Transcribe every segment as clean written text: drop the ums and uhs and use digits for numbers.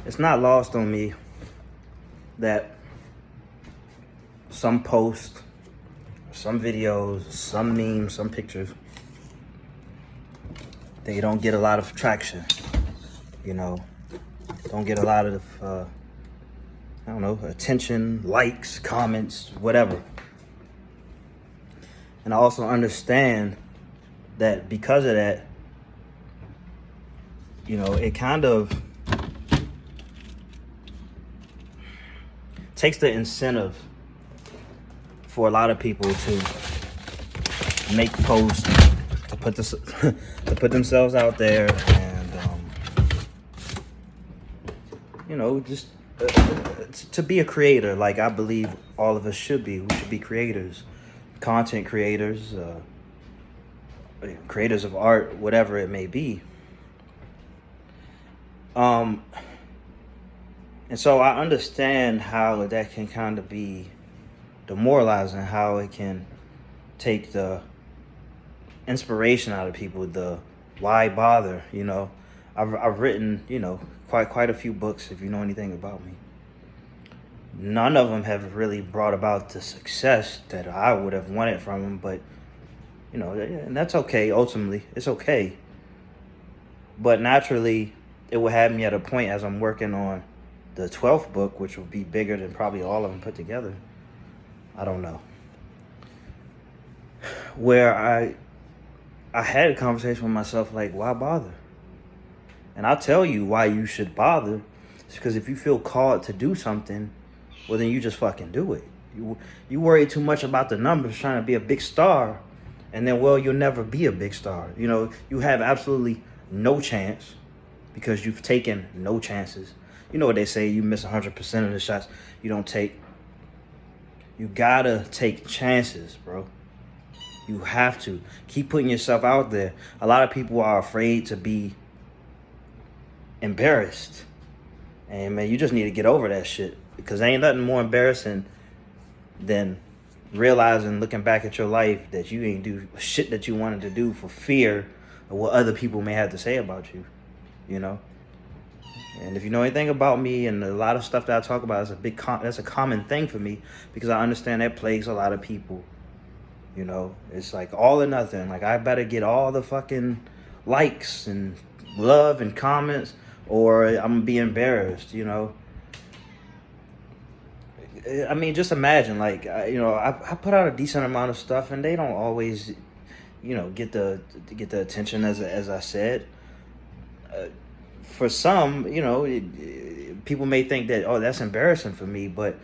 it's not lost on me that some posts, some videos, some memes, some pictures, they don't get a lot of traction, you know, don't get a lot of, attention, likes, comments, whatever. And I also understand that because of that, it kind of takes the incentive for a lot of people to make posts, to put this, to put themselves out there, and just to be a creator. Like I believe all of us should be. We should be creators, content creators, creators of art, whatever it may be. And so I understand how that can kind of be demoralizing, how it can take the inspiration out of people, the why bother, I've written, quite a few books, if you know anything about me. None of them have really brought about the success that I would have wanted from them, but, and that's okay, ultimately. It's okay. But naturally, it will have me at a point as I'm working on the 12th book, which will be bigger than probably all of them put together. I don't know. Where I had a conversation with myself, like, why bother? And I'll tell you why you should bother. It's because if you feel called to do something, well, then you just fucking do it. You worry too much about the numbers, trying to be a big star, and then, well, you'll never be a big star. You have absolutely no chance because you've taken no chances. You know what they say, you miss 100% of the shots you don't take. You gotta take chances, bro. You have to. Keep putting yourself out there. A lot of people are afraid to be embarrassed. And, man, you just need to get over that shit. Because there ain't nothing more embarrassing than realizing, looking back at your life, that you ain't do shit that you wanted to do for fear of what other people may have to say about you, And if you know anything about me and a lot of stuff that I talk about, is that's a common thing for me, because I understand that plagues a lot of people. It's like all or nothing. Like, I better get all the fucking likes and love and comments, or I'm gonna be embarrassed. I mean, just imagine, like, I put out a decent amount of stuff, and they don't always, get the attention as I said. For some, people may think that, oh, that's embarrassing for me, but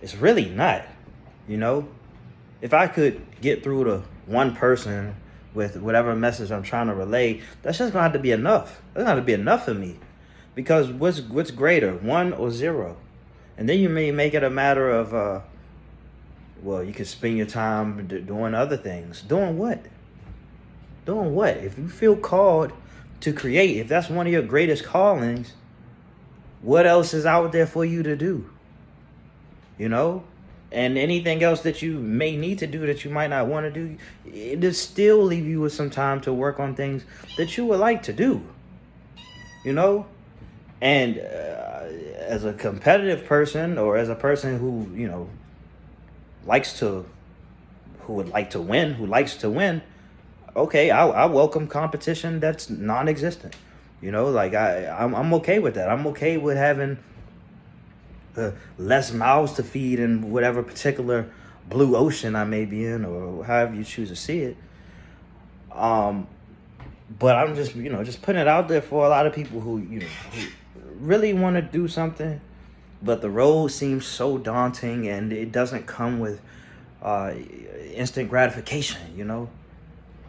it's really not. If I could get through to one person with whatever message I'm trying to relay, that's just gonna have to be enough. That's gonna have to be enough for me, because what's greater, 1 or 0? And then you may make it a matter of, you could spend your time doing other things. Doing what? Doing what? If you feel called to create, if that's one of your greatest callings, what else is out there for you to do? And anything else that you may need to do that you might not want to do, it'll still leave you with some time to work on things that you would like to do. And as a competitive person, or as a person who, who would like to win, who likes to win, okay, I welcome competition that's non-existent. Like I'm okay with that. I'm okay with having less mouths to feed in whatever particular blue ocean I may be in, or however you choose to see it. But I'm just, just putting it out there for a lot of people who really want to do something, but the road seems so daunting, and it doesn't come with instant gratification.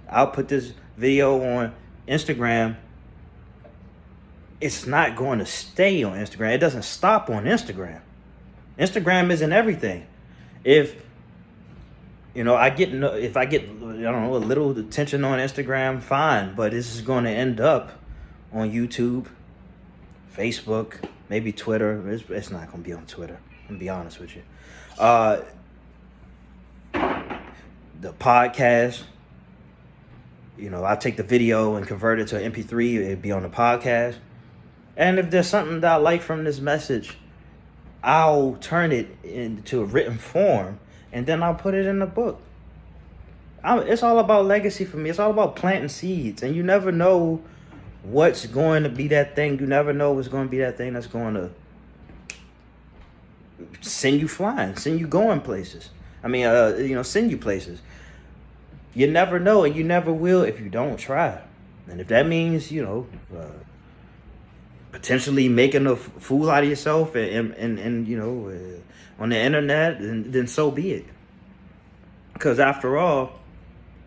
I'll put this video on Instagram. It's not going to stay on Instagram. It doesn't stop on Instagram. Instagram isn't everything. If I get a little attention on Instagram, fine, but this is going to end up on YouTube, Facebook, maybe Twitter. It's not going to be on Twitter. I'm going to be honest with you. The podcast, I take the video and convert it to an MP3. It'd be on the podcast. And if there's something that I like from this message, I'll turn it into a written form and then I'll put it in a book. It's all about legacy for me. It's all about planting seeds. And you never know what's going to be that thing. You never know what's going to be that thing that's going to send you flying, send you going places. Send you places. You never know, and you never will if you don't try. And if that means, potentially making a fool out of yourself and on the internet, then so be it. Because after all,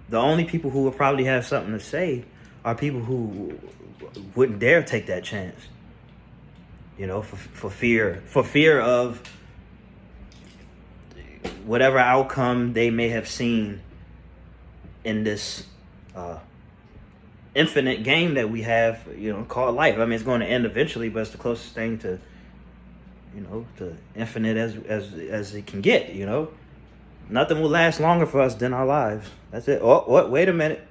the only people who will probably have something to say are people who wouldn't dare take that chance. For fear of whatever outcome they may have seen in this infinite game that we have, called life. I mean, it's going to end eventually, but it's the closest thing to, to infinite as it can get. Nothing will last longer for us than our lives. That's it. Oh, wait a minute.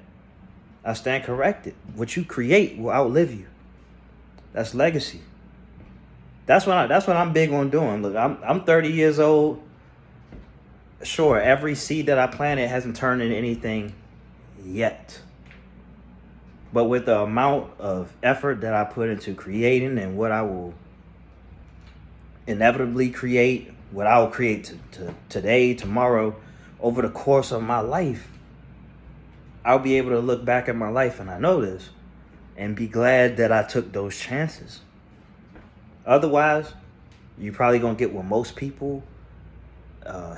I stand corrected. What you create will outlive you. That's legacy. That's what I'm big on doing. Look, I'm 30 years old. Sure, every seed that I planted hasn't turned into anything yet. But with the amount of effort that I put into creating and what I will inevitably create, what I will create today, tomorrow, over the course of my life, I'll be able to look back at my life, and I know this, and be glad that I took those chances. Otherwise, you're probably going to get what most people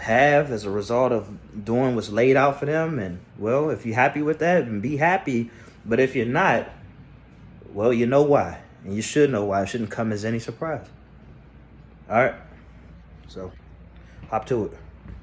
have as a result of doing what's laid out for them. And, well, if you're happy with that, then be happy. But if you're not, well, you know why. And you should know why. It shouldn't come as any surprise. All right. So, hop to it.